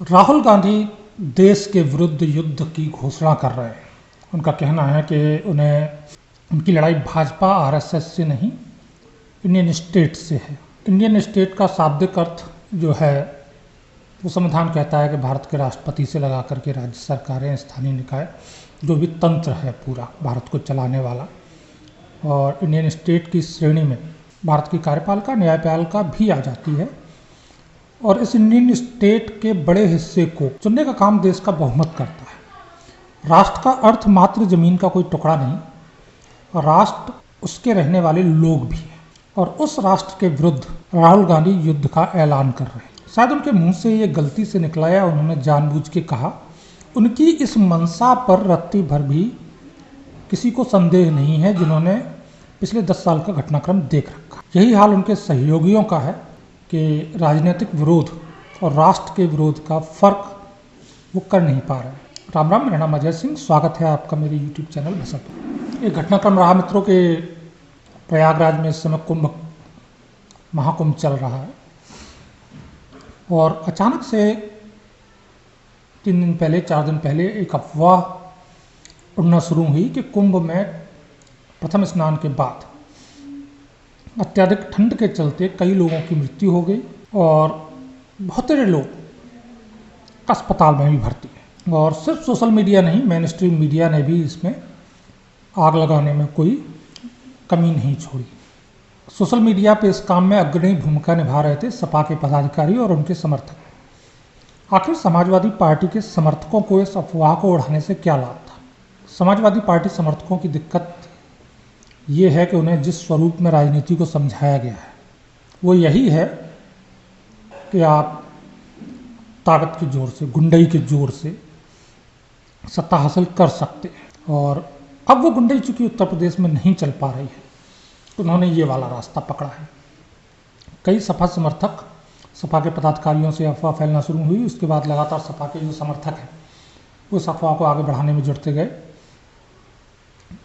राहुल गांधी देश के विरुद्ध युद्ध की घोषणा कर रहे हैं। उनका कहना है कि उनकी लड़ाई भाजपा आरएसएस से नहीं, इंडियन स्टेट से है। इंडियन स्टेट का शाब्दिक अर्थ जो है वो संविधान कहता है कि भारत के राष्ट्रपति से लगा करके राज्य सरकारें, स्थानीय निकाय, जो भी तंत्र है पूरा भारत को चलाने वाला, और इंडियन स्टेट की श्रेणी में भारत की कार्यपालिका, न्यायपालिका भी आ जाती है। और इस इंडियन स्टेट के बड़े हिस्से को चुनने का काम देश का बहुमत करता है। राष्ट्र का अर्थ मात्र जमीन का कोई टुकड़ा नहीं, राष्ट्र उसके रहने वाले लोग भी हैं। और उस राष्ट्र के विरुद्ध राहुल गांधी युद्ध का ऐलान कर रहे हैं। शायद उनके मुंह से ये गलती से निकला है, उन्होंने जानबूझ के कहा। उनकी इस मंशा पर रत्ती भर भी किसी को संदेह नहीं है जिन्होंने पिछले 10 साल का घटनाक्रम देख रखा। यही हाल उनके सहयोगियों का है कि राजनीतिक विरोध और राष्ट्र के विरोध का फर्क वो कर नहीं पा रहे हैं। राम राम, मेरा नाम अजय सिंह, स्वागत है आपका मेरे यूट्यूब चैनल बसंत। एक घटनाक्रम रहा मित्रों के प्रयागराज में इस समय कुंभ, महाकुंभ चल रहा है, और अचानक से 3 दिन पहले, 4 दिन पहले एक अफवाह उड़ना शुरू हुई कि कुंभ में प्रथम स्नान के बाद अत्यधिक ठंड के चलते कई लोगों की मृत्यु हो गई और बहुत सारे लोग अस्पताल में भी भर्ती हैं। और सिर्फ सोशल मीडिया नहीं, मेन स्ट्रीम मीडिया ने भी इसमें आग लगाने में कोई कमी नहीं छोड़ी। सोशल मीडिया पे इस काम में अग्रणी भूमिका निभा रहे थे सपा के पदाधिकारी और उनके समर्थक। आखिर समाजवादी पार्टी के समर्थकों को इस अफवाह को उड़ाने से क्या लाभ था? समाजवादी पार्टी समर्थकों की दिक्कत ये है कि उन्हें जिस स्वरूप में राजनीति को समझाया गया है वो यही है कि आप ताकत के जोर से, गुंडई के जोर से सत्ता हासिल कर सकते हैं। और अब वो गुंडई चूंकि उत्तर प्रदेश में नहीं चल पा रही है, तो उन्होंने ये वाला रास्ता पकड़ा है। कई सपा समर्थक, सपा के पदाधिकारियों से अफवाह फैलना शुरू हुई। उसके बाद लगातार सपा के जो समर्थक हैं वो इस अफवाह को आगे बढ़ाने में जुटते गए।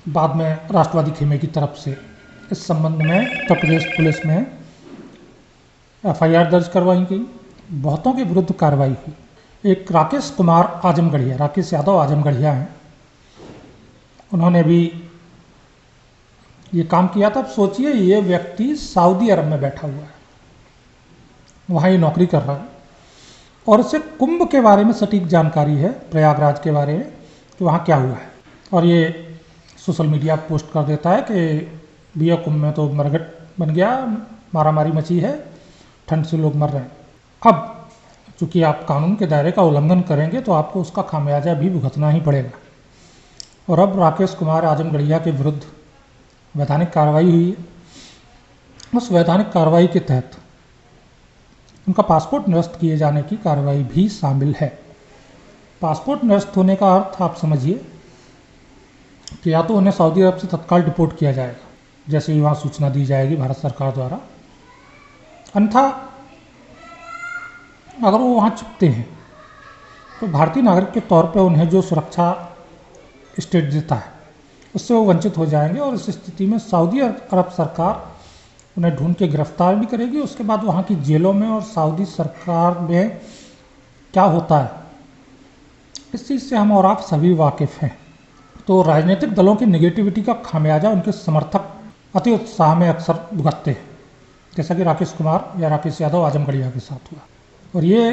बाद में राष्ट्रवादी खेमे की तरफ से इस संबंध में उत्तर प्रदेश पुलिस में एफआईआर दर्ज करवाई गई, बहुतों के विरुद्ध कार्रवाई हुई। एक राकेश कुमार आजमगढ़िया, राकेश यादव आजमगढ़िया हैं, उन्होंने भी ये काम किया था। अब सोचिए, ये व्यक्ति सऊदी अरब में बैठा हुआ है, वहाँ ये नौकरी कर रहा है, और उसे कुंभ के बारे में सटीक जानकारी है, प्रयागराज के बारे में कि वहाँ क्या हुआ है। और ये सोशल मीडिया पोस्ट कर देता है कि भैया कुंभ में तो मरघट बन गया, मारामारी मची है, ठंड से लोग मर रहे हैं। अब चूंकि आप कानून के दायरे का उल्लंघन करेंगे तो आपको उसका खामियाजा भी भुगतना ही पड़ेगा। और अब राकेश कुमार आजमगढ़िया के विरुद्ध वैधानिक कार्रवाई हुई है। उस वैधानिक कार्रवाई के तहत उनका पासपोर्ट निरस्त किए जाने की कार्रवाई भी शामिल है। पासपोर्ट निरस्त होने का अर्थ आप समझिए कि या तो उन्हें सऊदी अरब से तत्काल डिपोर्ट किया जाएगा, जैसे ही वहाँ सूचना दी जाएगी भारत सरकार द्वारा, अन्यथा अगर वो वहाँ चुपते हैं तो भारतीय नागरिक के तौर पर उन्हें जो सुरक्षा स्टेट देता है उससे वो वंचित हो जाएंगे। और इस स्थिति में सऊदी अरब सरकार उन्हें ढूंढ के गिरफ्तार भी करेगी। उसके बाद वहाँ की जेलों में और सऊदी सरकार में क्या होता है, इस चीज़ से हम और आप सभी वाकिफ़ हैं। तो राजनीतिक दलों की नेगेटिविटी का खामियाजा उनके समर्थक अति उत्साह में अक्सर भुगतते हैं, जैसा कि राकेश कुमार या राकेश यादव आजमगढ़िया के साथ हुआ। और ये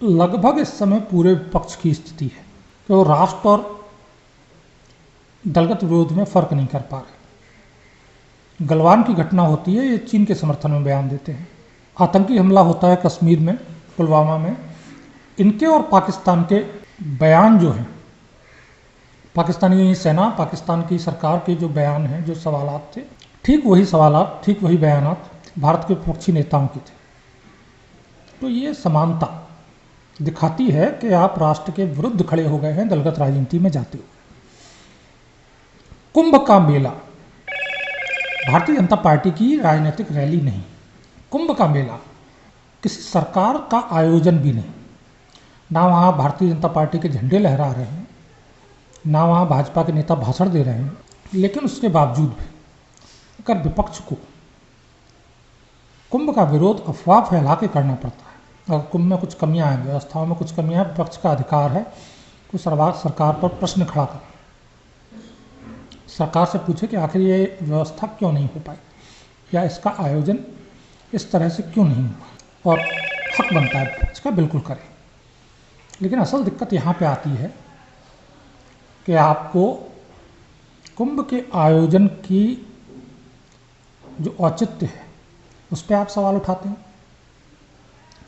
लगभग इस समय पूरे विपक्ष की स्थिति है, तो राष्ट्र और दलगत विरोध में फर्क नहीं कर पा रहे। गलवान की घटना होती है, ये चीन के समर्थन में बयान देते हैं। आतंकी हमला होता है कश्मीर में, पुलवामा में, इनके और पाकिस्तान के बयान जो हैं, पाकिस्तानी सेना, पाकिस्तान की सरकार के जो बयान हैं, जो सवालात थे, ठीक वही सवालात, ठीक वही बयानात भारत के विपक्षी नेताओं के थे। तो ये समानता दिखाती है कि आप राष्ट्र के विरुद्ध खड़े हो गए हैं दलगत राजनीति में जाते हुए। कुंभ का मेला भारतीय जनता पार्टी की राजनीतिक रैली नहीं, कुंभ का मेला किसी सरकार का आयोजन भी नहीं। ना वहाँ भारतीय जनता पार्टी के झंडे लहरा रहे हैं, ना वहाँ भाजपा के नेता भाषण दे रहे हैं, लेकिन उसके बावजूद भी अगर विपक्ष को कुंभ का विरोध अफवाह फैला के करना पड़ता है अगर कुंभ में कुछ कमियां हैं, व्यवस्थाओं में कुछ कमियां हैं, विपक्ष का अधिकार है तो सरकार पर प्रश्न खड़ा करें, सरकार से पूछे कि आखिर ये व्यवस्था क्यों नहीं हो पाई या इसका आयोजन इस तरह से क्यों नहीं हुआ, और हक बनता है विपक्ष का, बिल्कुल करें। लेकिन असल दिक्कत यहाँ पे आती है कि आपको कुंभ के आयोजन की जो औचित्य है उस पर आप सवाल उठाते हैं।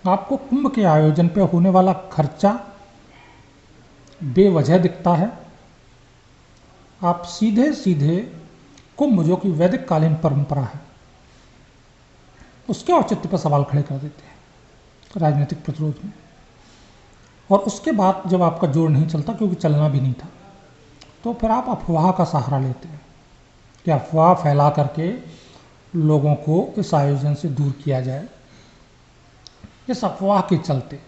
आपको कुंभ के आयोजन पे होने वाला खर्चा बेवजह दिखता है। आप सीधे सीधे कुंभ, जो कि वैदिक कालीन परंपरा है, उसके औचित्य पर सवाल खड़े कर देते हैं राजनीतिक प्रतिरोध में। और उसके बाद जब आपका जोर नहीं चलता, क्योंकि चलना भी नहीं था, तो फिर आप अफवाह का सहारा लेते हैं कि अफवाह फैला करके लोगों को इस आयोजन से दूर किया जाए। इस अफवाह के चलते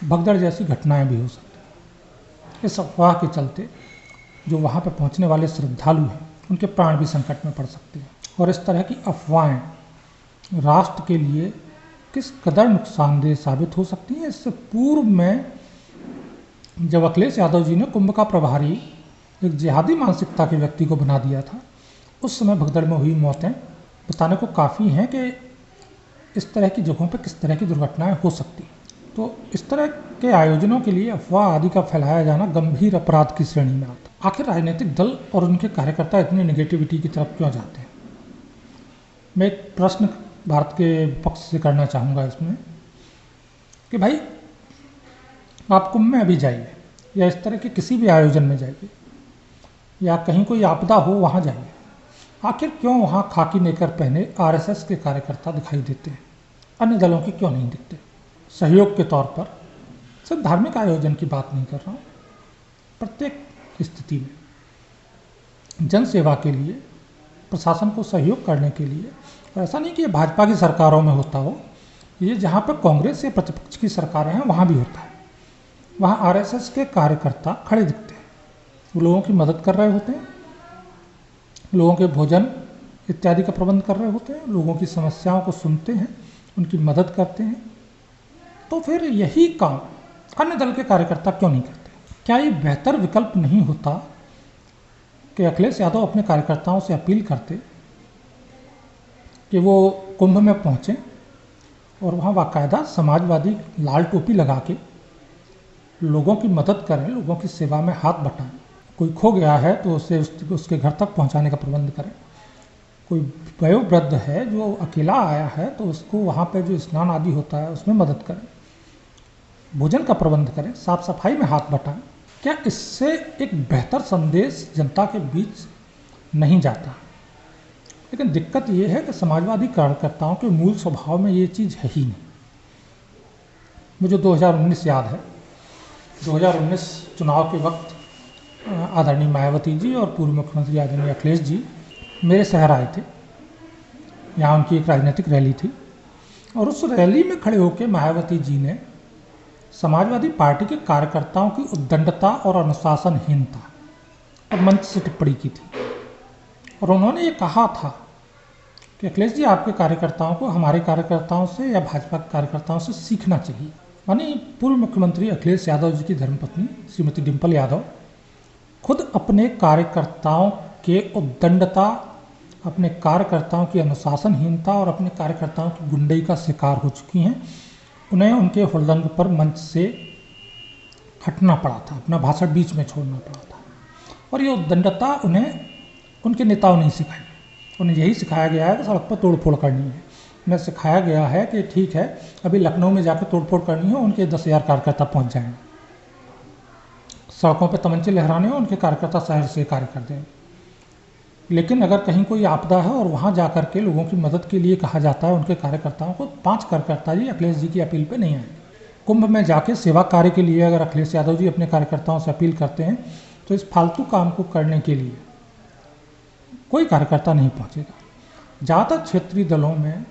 भगदड़ जैसी घटनाएं भी हो सकती हैं। इस अफवाह के चलते जो वहाँ पर पहुँचने वाले श्रद्धालु हैं उनके प्राण भी संकट में पड़ सकते हैं। और इस तरह की अफवाहें राष्ट्र के लिए किस कदर नुकसानदेह साबित हो सकती हैं। इससे पूर्व में जब अखिलेश यादव जी ने कुंभ का प्रभारी एक जिहादी मानसिकता के व्यक्ति को बना दिया था, उस समय भगदड़ में हुई मौतें बताने को काफ़ी हैं कि इस तरह की जगहों पर किस तरह की दुर्घटनाएं हो सकती हैं। तो इस तरह के आयोजनों के लिए अफवाह आदि का फैलाया जाना गंभीर अपराध की श्रेणी में आता है। आखिर राजनीतिक दल और उनके कार्यकर्ता इतनी नेगेटिविटी की तरफ क्यों जाते हैं? मैं एक प्रश्न भारत के पक्ष से करना चाहूँगा इसमें कि भाई, आप कुंभ में अभी जाइए या इस तरह के किसी भी आयोजन में जाइए या कहीं कोई आपदा हो वहाँ जाइए, आखिर क्यों वहाँ खाकी नेकर पहने आरएसएस के कार्यकर्ता दिखाई देते हैं, अन्य दलों के क्यों नहीं दिखते? सहयोग के तौर पर, सिर्फ धार्मिक आयोजन की बात नहीं कर रहा हूँ, प्रत्येक स्थिति में जन सेवा के लिए, प्रशासन को सहयोग करने के लिए। और ऐसा नहीं कि ये भाजपा की सरकारों में होता हो, ये जहाँ पर कांग्रेस या प्रतिपक्ष की सरकारें हैं वहाँ भी होता है। वहाँ आरएसएस के कार्यकर्ता खड़े दिखते हैं, वो लोगों की मदद कर रहे होते हैं, लोगों के भोजन इत्यादि का प्रबंध कर रहे होते हैं, लोगों की समस्याओं को सुनते हैं, उनकी मदद करते हैं। तो फिर यही काम अन्य दल के कार्यकर्ता क्यों नहीं करते? क्या ये बेहतर विकल्प नहीं होता कि अखिलेश यादव अपने कार्यकर्ताओं से अपील करते कि वो कुंभ में पहुँचें और वहाँ बाकायदा समाजवादी लाल टोपी लगा के लोगों की मदद करें, लोगों की सेवा में हाथ बटाएं। कोई खो गया है तो उसे उसके घर तक पहुँचाने का प्रबंध करें। कोई वयोवृद्ध है जो अकेला आया है तो उसको वहाँ पर जो स्नान आदि होता है उसमें मदद करें, भोजन का प्रबंध करें, साफ सफाई में हाथ बटाएं। क्या इससे एक बेहतर संदेश जनता के बीच नहीं जाता? लेकिन दिक्कत ये है कि समाजवादी कार्यकर्ताओं के मूल स्वभाव में ये चीज़ है ही नहीं। मुझे 2019 याद है, 2019 चुनाव के वक्त आदरणीय मायावती जी और पूर्व मुख्यमंत्री आदरणीय अखिलेश जी मेरे शहर आए थे। यहाँ उनकी एक राजनीतिक रैली थी और उस रैली में खड़े होकर मायावती जी ने समाजवादी पार्टी के कार्यकर्ताओं की उद्दंडता और अनुशासनहीनता और मंच से टिप्पणी की थी। और उन्होंने ये कहा था कि अखिलेश जी, आपके कार्यकर्ताओं को हमारे कार्यकर्ताओं से या भाजपा के कार्यकर्ताओं से सीखना चाहिए। मानी पूर्व मुख्यमंत्री अखिलेश यादव जी की धर्मपत्नी श्रीमती डिम्पल यादव खुद अपने कार्यकर्ताओं के उद्दंडता, अपने कार्यकर्ताओं की अनुशासनहीनता और अपने कार्यकर्ताओं की गुंडई का शिकार हो चुकी हैं। उन्हें उनके हुड़दंग पर मंच से हटना पड़ा था, अपना भाषण बीच में छोड़ना पड़ा था। और ये उद्दंडता उन्हें उनके नेताओं ने सिखाई। उन्हें यही सिखाया गया है कि सड़क पर तोड़फोड़ करनी है। उन्हें सिखाया गया है कि ठीक है, अभी लखनऊ में जाकर तोड़फोड़ करनी हो, उनके 10,000 कार्यकर्ता पहुंच जाएंगे। सड़कों पर तमंचे लहराने हो, उनके कार्यकर्ता शहर से कार्य कर देंगे। लेकिन अगर कहीं कोई आपदा है और वहाँ जा कर के लोगों की मदद के लिए कहा जाता है उनके कार्यकर्ताओं को, 5 कार्यकर्ता जी अखिलेश जी की अपील पे नहीं आएंगे। कुंभ में जाके सेवा कार्य के लिए अगर अखिलेश यादव जी अपने कार्यकर्ताओं से अपील करते हैं तो इस फालतू काम को करने के लिए कोई कार्यकर्ता नहीं पहुँचेगा। ज़्यादातर क्षेत्रीय दलों में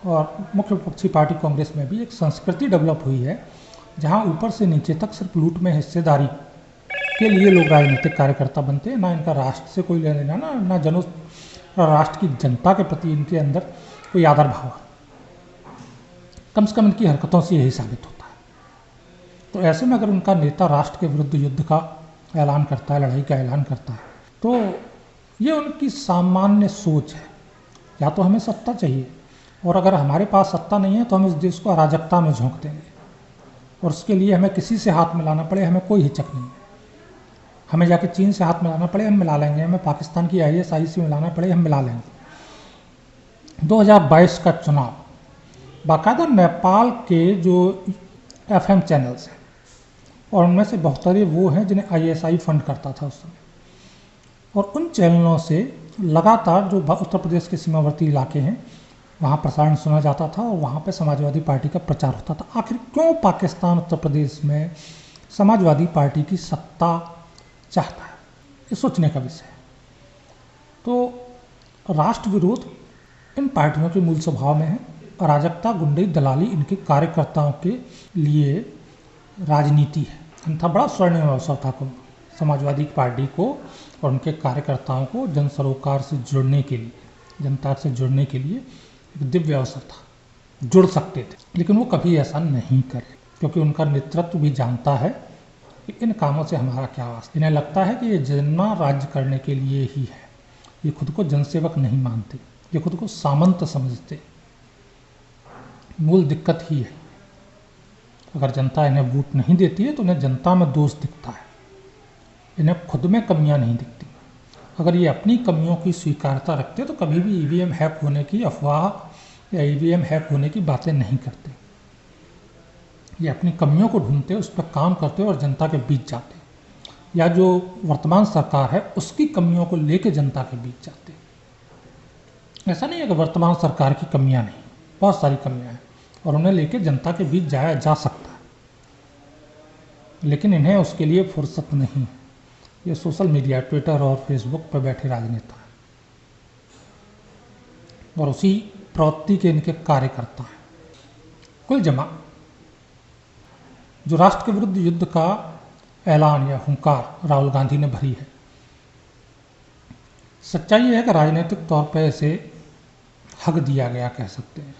और मुख्य विपक्षी पार्टी कांग्रेस में भी एक संस्कृति डेवलप हुई है जहाँ ऊपर से नीचे तक सिर्फ लूट में हिस्सेदारी के लिए लोग राजनीतिक कार्यकर्ता बनते हैं। ना इनका राष्ट्र से कोई लेना देना, ना जनों राष्ट्र की जनता के प्रति इनके अंदर कोई आदर भाव। कम से कम इनकी हरकतों से यही साबित होता है। तो ऐसे में अगर उनका नेता राष्ट्र के विरुद्ध युद्ध का ऐलान करता है, लड़ाई का ऐलान करता है, तो ये उनकी सामान्य सोच है। या तो हमें सत्ता चाहिए, और अगर हमारे पास सत्ता नहीं है तो हम इस देश को अराजकता में झोंक देंगे, और उसके लिए हमें किसी से हाथ मिलाना पड़े हमें कोई हिचक नहीं है। हमें जाके चीन से हाथ मिलाना पड़े हम मिला लेंगे, हमें पाकिस्तान की ISI से मिलाना पड़े हम मिला लेंगे। 2022 का चुनाव बाकायदा नेपाल के जो FM चैनल्स हैं, और उनमें से बहुत सारे वो हैं जिन्हें ISI फंड करता था उस समय, और उन चैनलों से लगातार जो उत्तर प्रदेश के सीमावर्ती इलाके हैं वहाँ प्रसारण सुना जाता था, और वहाँ पे समाजवादी पार्टी का प्रचार होता था। आखिर क्यों पाकिस्तान उत्तर प्रदेश में समाजवादी पार्टी की सत्ता चाहता है, ये सोचने का विषय है। तो राष्ट्र विरोध इन पार्टियों के मूल स्वभाव में है। अराजकता, गुंडई, दलाली इनके कार्यकर्ताओं के लिए राजनीति है। अन्यथा बड़ा स्वर्णिम अवसर था समाजवादी पार्टी को और उनके कार्यकर्ताओं को जन सरोकार से जुड़ने के लिए, जनता से जुड़ने के लिए एक दिव्य अवसर था, जुड़ सकते थे। लेकिन वो कभी ऐसा नहीं करे, क्योंकि उनका नेतृत्व भी जानता है कि इन कामों से हमारा क्या वास्ता। इन्हें लगता है कि ये जना राज्य करने के लिए ही है। ये खुद को जनसेवक नहीं मानते, ये खुद को सामंत समझते। मूल दिक्कत ही है। अगर जनता इन्हें वोट नहीं देती है तो उन्हें जनता में दोष दिखता है, इन्हें खुद में कमियां नहीं दिखती। अगर ये अपनी कमियों की स्वीकारता रखते तो कभी भी EVM हैक होने की अफवाह या EVM हैक होने की बातें नहीं करते। ये अपनी कमियों को ढूंढते, उस पर काम करते और जनता के बीच जाते, या जो वर्तमान सरकार है उसकी कमियों को लेकर जनता के बीच जाते। ऐसा नहीं है कि वर्तमान सरकार की कमियां नहीं, बहुत सारी कमियां हैं और उन्हें लेकर जनता के बीच जाया जा सकता है, लेकिन इन्हें उसके लिए फुर्सत नहीं है। ये सोशल मीडिया, ट्विटर और फेसबुक पर बैठे राजनेता हैं और उसी प्रवृत्ति के इनके कार्यकर्ता हैं। कुल जमा जो राष्ट्र के विरुद्ध युद्ध का ऐलान या हुंकार राहुल गांधी ने भरी है, सच्चाई यह है कि राजनीतिक तौर पर इसे हक दिया गया कह सकते हैं।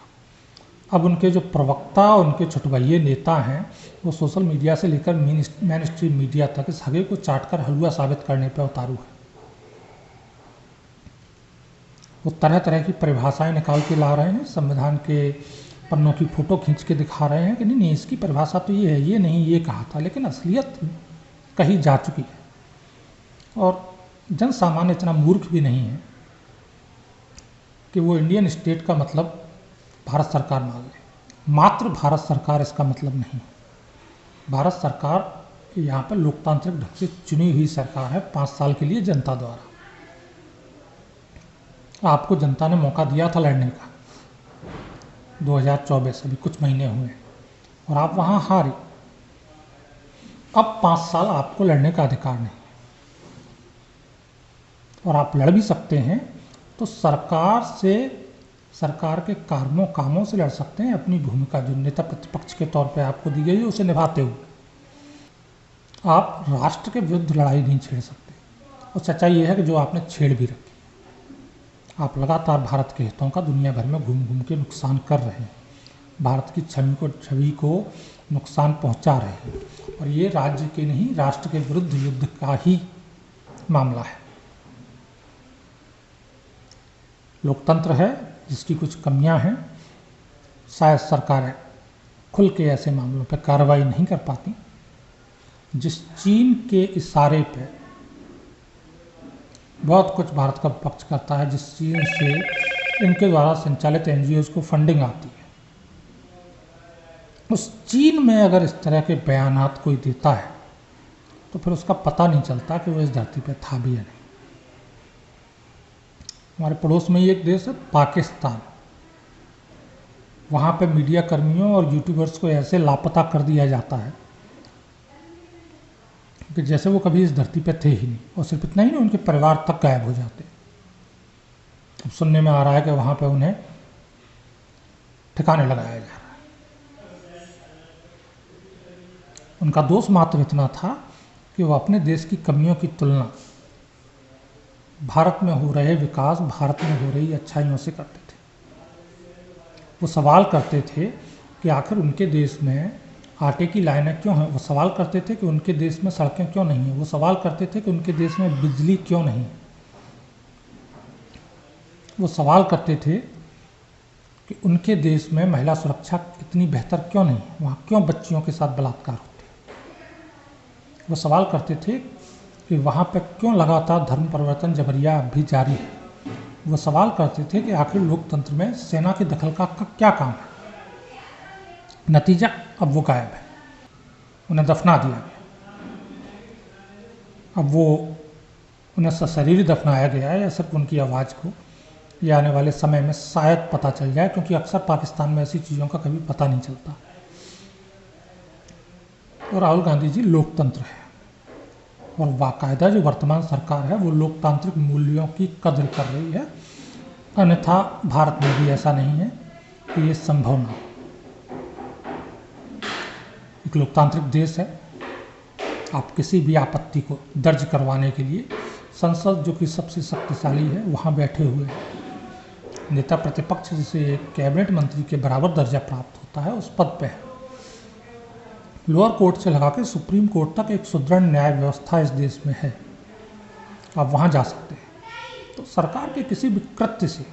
अब उनके जो प्रवक्ता, उनके छुटभइये नेता हैं, वो सोशल मीडिया से लेकर मेन स्ट्रीम मीडिया तक इस हगे को चाटकर हलवा साबित करने पर उतारू है। वो तरह तरह की परिभाषाएं निकाल के ला रहे हैं, संविधान के पन्नों की फोटो खींच के दिखा रहे हैं कि नहीं इसकी परिभाषा तो ये है, ये नहीं ये कहा था, लेकिन असलियत कहीं जा चुकी है। और जन सामान्य इतना मूर्ख भी नहीं है कि वो इंडियन स्टेट का मतलब भारत सरकार मान ले। मात्र भारत सरकार इसका मतलब नहीं। भारत सरकार यहाँ पर लोकतांत्रिक ढंग से चुनी हुई सरकार है 5 साल के लिए जनता द्वारा। आपको जनता ने मौका दिया था लड़ने का 2024, अभी कुछ महीने हुए, और आप वहाँ हारे। अब 5 साल आपको लड़ने का अधिकार नहीं, और आप लड़ भी सकते हैं तो सरकार के कामों से लड़ सकते हैं। अपनी भूमिका जो नेता प्रतिपक्ष के तौर पे आपको दी गई है उसे निभाते हुए आप राष्ट्र के विरुद्ध लड़ाई नहीं छेड़ सकते। और सच्चाई यह है कि जो आपने छेड़ भी रखी, आप लगातार भारत के हितों का दुनिया भर में घूम घूम के नुकसान कर रहे हैं, भारत की छवि को नुकसान पहुंचा रहे हैं, और ये राज्य के नहीं राष्ट्र के विरुद्ध युद्ध का ही मामला है। लोकतंत्र है जिसकी कुछ कमियां हैं, शायद सरकारें खुल के ऐसे मामलों पर कार्रवाई नहीं कर पाती। जिस चीन के इशारे पे बहुत कुछ भारत का पक्ष करता है, जिस चीन से इनके द्वारा संचालित NGOs को फंडिंग आती है, उस चीन में अगर इस तरह के बयानात कोई देता है तो फिर उसका पता नहीं चलता कि वो इस धरती पे था भी या नहीं। हमारे पड़ोस में ही एक देश है पाकिस्तान, वहाँ पे मीडिया कर्मियों और यूट्यूबर्स को ऐसे लापता कर दिया जाता है कि जैसे वो कभी इस धरती पे थे ही नहीं, और सिर्फ इतना ही नहीं, उनके परिवार तक गायब हो जाते। अब सुनने में आ रहा है कि वहाँ पे उन्हें ठिकाने लगाया जा रहा है। उनका दोष मात्र इतना था कि वो अपने देश की कमियों की तुलना भारत में हो रहे विकास, भारत में हो रही अच्छाइयों से करते थे। वो सवाल करते थे कि आखिर उनके देश में आटे की लाइनें क्यों हैं। वो सवाल करते थे कि उनके देश में सड़कें क्यों नहीं हैं। वो सवाल करते थे कि उनके देश में बिजली क्यों नहीं है। वो सवाल करते थे कि उनके देश में महिला सुरक्षा इतनी बेहतर क्यों नहीं है, वहाँ क्यों बच्चियों के साथ बलात्कार होते हैं। वो सवाल करते थे कि वहाँ पर क्यों लगातार धर्म परिवर्तन जबरिया अब भी जारी है। वो सवाल करते थे कि आखिर लोकतंत्र में सेना के दखल का क्या काम है। नतीजा अब वो गायब है, उन्हें दफना दिया गया। अब वो उन्हें सशरीर दफनाया गया है या सिर्फ उनकी आवाज़ को ये आने वाले समय में शायद पता चल जाए, क्योंकि अक्सर पाकिस्तान में ऐसी चीज़ों का कभी पता नहीं चलता। और राहुल गांधी जी लोकतंत्र है और बाकायदा जो वर्तमान सरकार है वो लोकतांत्रिक मूल्यों की कद्र कर रही है, अन्यथा भारत में भी ऐसा नहीं है कि ये संभव ना हो। एक लोकतांत्रिक देश है, आप किसी भी आपत्ति को दर्ज करवाने के लिए संसद जो कि सबसे शक्तिशाली है वहाँ बैठे हुए हैं। नेता प्रतिपक्ष जिसे कैबिनेट मंत्री के बराबर दर्जा प्राप्त होता है उस पद पे है। लोअर कोर्ट से लगा के सुप्रीम कोर्ट तक एक सुदृढ़ न्याय व्यवस्था इस देश में है, आप वहाँ जा सकते हैं। तो सरकार के किसी भी कृत्य से,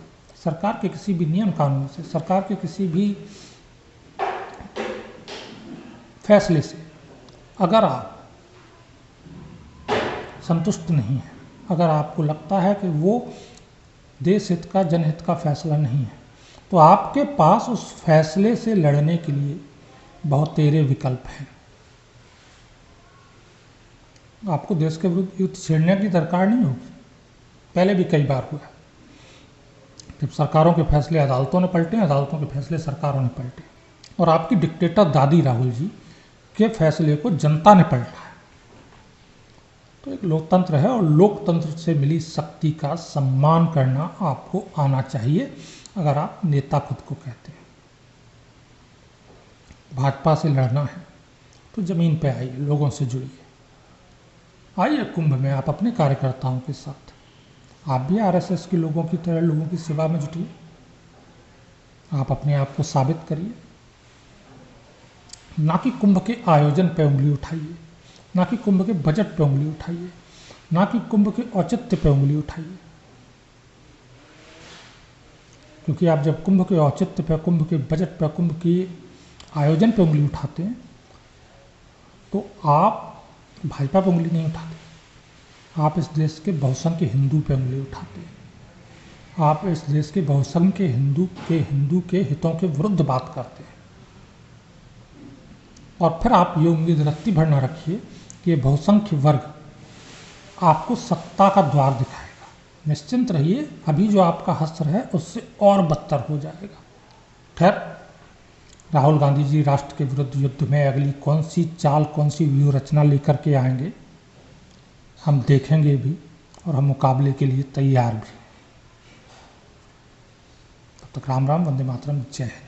सरकार के किसी भी नियम कानून से, सरकार के किसी भी फैसले से अगर आप संतुष्ट नहीं हैं, अगर आपको लगता है कि वो देश हित का, जनहित का फैसला नहीं है, तो आपके पास उस फैसले से लड़ने के लिए बहुत तेरे विकल्प हैं। आपको देश के विरुद्ध युद्ध छेड़ने की दरकार नहीं होगी, पहले भी कई बार हुआ। जब सरकारों के फैसले अदालतों ने पलटे, अदालतों के फैसले सरकारों ने पलटे, और आपकी डिक्टेटर दादी राहुल जी के फैसले को जनता ने पलटा है। तो एक लोकतंत्र है और लोकतंत्र से मिली शक्ति का सम्मान करना आपको आना चाहिए अगर आप नेता खुद को कहते हैं। भाजपा से लड़ना है तो ज़मीन पे आइए, लोगों से जुड़िए, आइए कुंभ में आप अपने कार्यकर्ताओं के साथ, आप भी आरएसएस के लोगों की तरह लोगों की सेवा में जुटिए। आप अपने आप को साबित करिए, ना कि कुंभ के आयोजन पे उंगली उठाइए, ना कि कुंभ के बजट पे उंगली उठाइए, ना कि कुंभ के औचित्य पे उंगली उठाइए। क्योंकि आप जब कुंभ के औचित्य पे, कुंभ के बजट पे, कुंभ के आयोजन पे उंगली उठाते हैं तो आप भाजपा पे उंगली नहीं उठाते, आप इस देश के बहुसंख्य हिंदू पे उंगली उठाते हैं। आप इस देश के बहुसंख्य हिंदू के हितों के विरुद्ध बात करते हैं। और फिर आप ये उम्मीद रत्ती भर न रखिए कि ये बहुसंख्य वर्ग आपको सत्ता का द्वार दिखाएगा। निश्चिंत रहिए, अभी जो आपका हश्र है उससे और बदतर हो जाएगा। खैर, राहुल गांधी जी राष्ट्र के विरुद्ध युद्ध में अगली कौन सी चाल, कौन सी व्यूह रचना लेकर के आएंगे, हम देखेंगे भी और हम मुकाबले के लिए तैयार भी। तब तक राम राम, वंदे मातरम, जय हिंद।